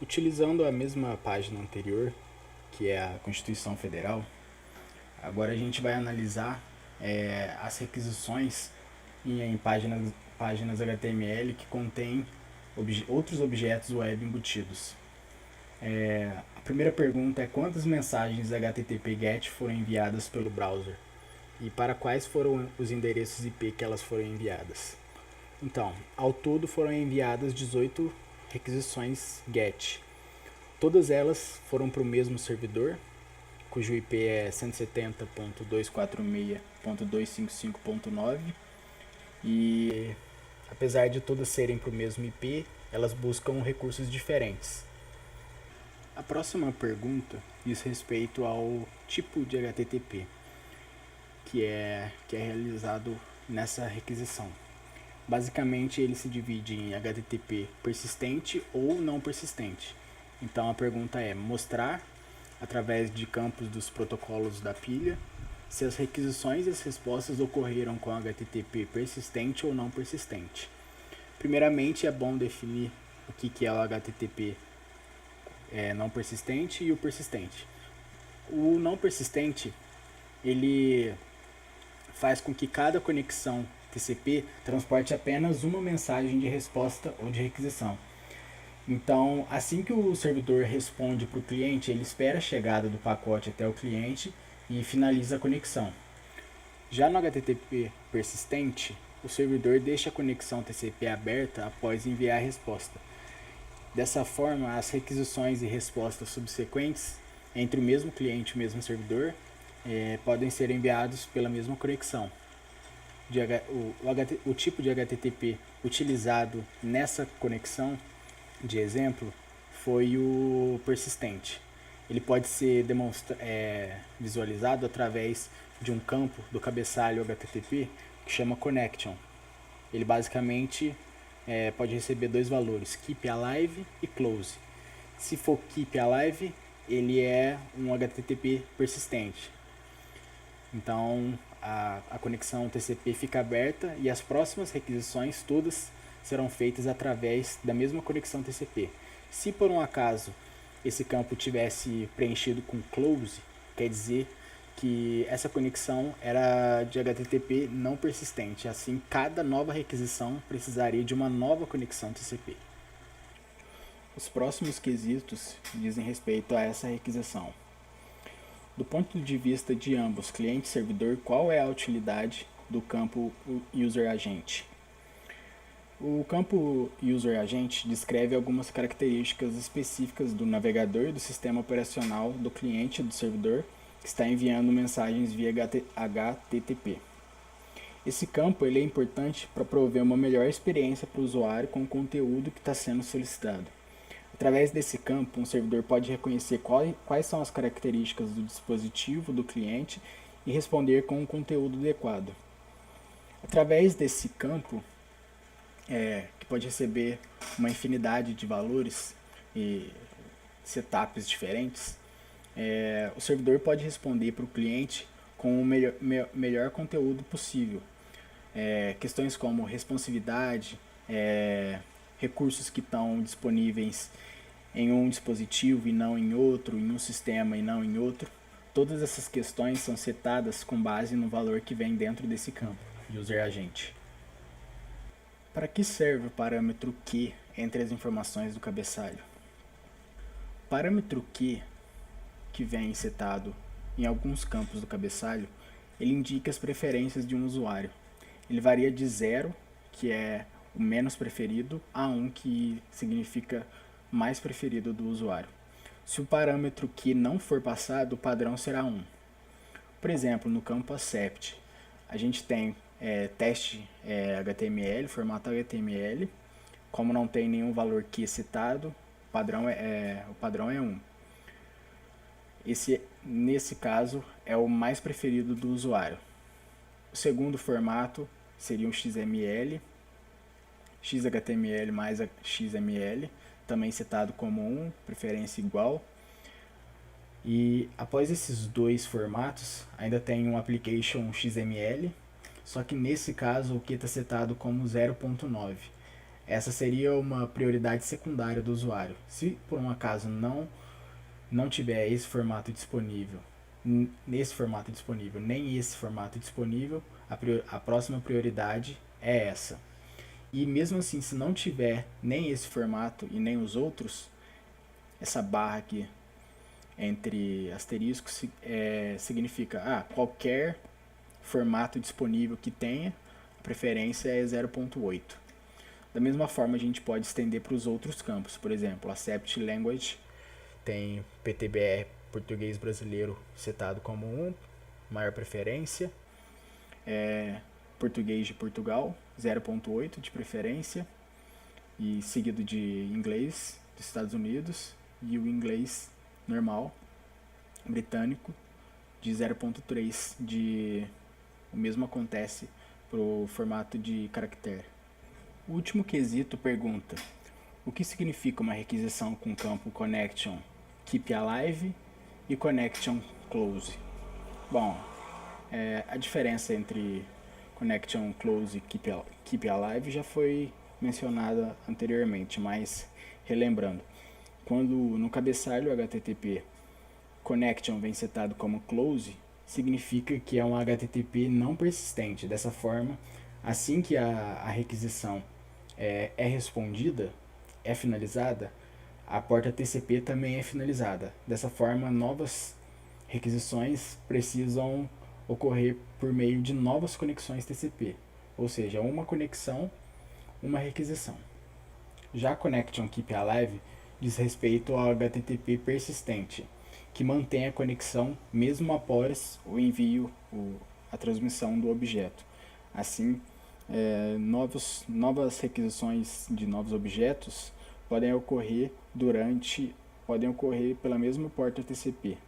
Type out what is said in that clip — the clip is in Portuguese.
Utilizando a mesma página anterior, que é a Constituição Federal, agora a gente vai analisar as requisições em páginas HTML que contêm outros objetos web embutidos. A primeira pergunta é quantas mensagens HTTP GET foram enviadas pelo browser e para quais foram os endereços IP que elas foram enviadas. Então, ao todo foram enviadas 18 requisições GET. Todas elas foram para o mesmo servidor, cujo IP é 170.246.255.9 e apesar de todas serem para o mesmo IP, elas buscam recursos diferentes. A próxima pergunta diz respeito ao tipo de HTTP que é realizado nessa requisição. Basicamente, ele se divide em HTTP persistente ou não persistente. Então a pergunta é mostrar, através de campos dos protocolos da pilha, se as requisições e as respostas ocorreram com HTTP persistente ou não persistente. Primeiramente, é bom definir o que é o HTTP não persistente e o persistente. O não persistente, ele faz com que cada conexão TCP transporte apenas uma mensagem de resposta ou de requisição. Então, assim que o servidor responde para o cliente, ele espera a chegada do pacote até o cliente e finaliza a conexão. Já no HTTP persistente, o servidor deixa a conexão TCP aberta após enviar a resposta. Dessa forma, as requisições e respostas subsequentes entre o mesmo cliente e o mesmo servidor podem ser enviados pela mesma conexão. O tipo de HTTP utilizado nessa conexão de exemplo foi o persistente. Ele pode ser visualizado através de um campo do cabeçalho HTTP que chama connection. Ele basicamente pode receber dois valores, keep alive e close. Se for keep alive, ele é um HTTP persistente. Então a conexão TCP fica aberta e as próximas requisições todas serão feitas através da mesma conexão TCP. Se por um acaso esse campo tivesse preenchido com close, quer dizer que essa conexão era de HTTP não persistente. Assim, cada nova requisição precisaria de uma nova conexão TCP. Os próximos quesitos dizem respeito a essa requisição. Do ponto de vista de ambos, cliente e servidor, qual é a utilidade do campo user-agent? O campo user-agent descreve algumas características específicas do navegador e do sistema operacional do cliente e do servidor que está enviando mensagens via HTTP. Esse campo ele é importante para prover uma melhor experiência para o usuário com o conteúdo que está sendo solicitado. Através desse campo, um servidor pode reconhecer quais são as características do dispositivo do cliente e responder com um conteúdo adequado. Através desse campo, que pode receber uma infinidade de valores e setups diferentes, o servidor pode responder para o cliente com o melhor conteúdo possível. Questões como responsividade, recursos que estão disponíveis em um dispositivo e não em outro, em um sistema e não em outro. Todas essas questões são setadas com base no valor que vem dentro desse campo, user-agent. Para que serve o parâmetro Q entre as informações do cabeçalho? O parâmetro Q, que vem setado em alguns campos do cabeçalho, ele indica as preferências de um usuário. Ele varia de 0, que é o menos preferido, a 1, que significa mais preferido do usuário. Se o parâmetro Q não for passado, o padrão será 1. Por exemplo, no campo accept, a gente tem teste HTML, formato HTML. Como não tem nenhum valor Q citado, o padrão é 1. Nesse caso, é o mais preferido do usuário. O segundo formato seria um XML, XHTML mais XML, também citado como 1, preferência igual. E após esses dois formatos, ainda tem um application XML, só que nesse caso o que está setado como 0.9. Essa seria uma prioridade secundária do usuário. Se por um acaso não tiver esse formato disponível, nesse formato disponível, nem esse formato disponível, a próxima prioridade é essa. E mesmo assim, se não tiver nem esse formato e nem os outros, essa barra aqui entre asteriscos significa qualquer formato disponível que tenha, a preferência é 0.8. Da mesma forma, a gente pode estender para os outros campos. Por exemplo, Accept Language tem PTBR, português brasileiro, setado como 1, maior preferência. Português de Portugal, 0.8 de preferência. E seguido de inglês dos Estados Unidos. E o inglês normal, britânico, de 0.3 de... O mesmo acontece para o formato de caractere. O último quesito pergunta: o que significa uma requisição com campo connection keep alive e connection close? Bom, a diferença entre connection close e keep alive já foi mencionada anteriormente, mas relembrando, quando no cabeçalho HTTP connection vem setado como close, significa que é um HTTP não persistente. Dessa forma, assim que a requisição é respondida, é finalizada, a porta TCP também é finalizada. Dessa forma, novas requisições precisam ocorrer por meio de novas conexões TCP, ou seja, uma conexão, uma requisição. Já a Connection Keep Alive diz respeito ao HTTP persistente, que mantém a conexão mesmo após o envio, a transmissão do objeto. Assim, novas requisições de novos objetos podem ocorrer pela mesma porta TCP.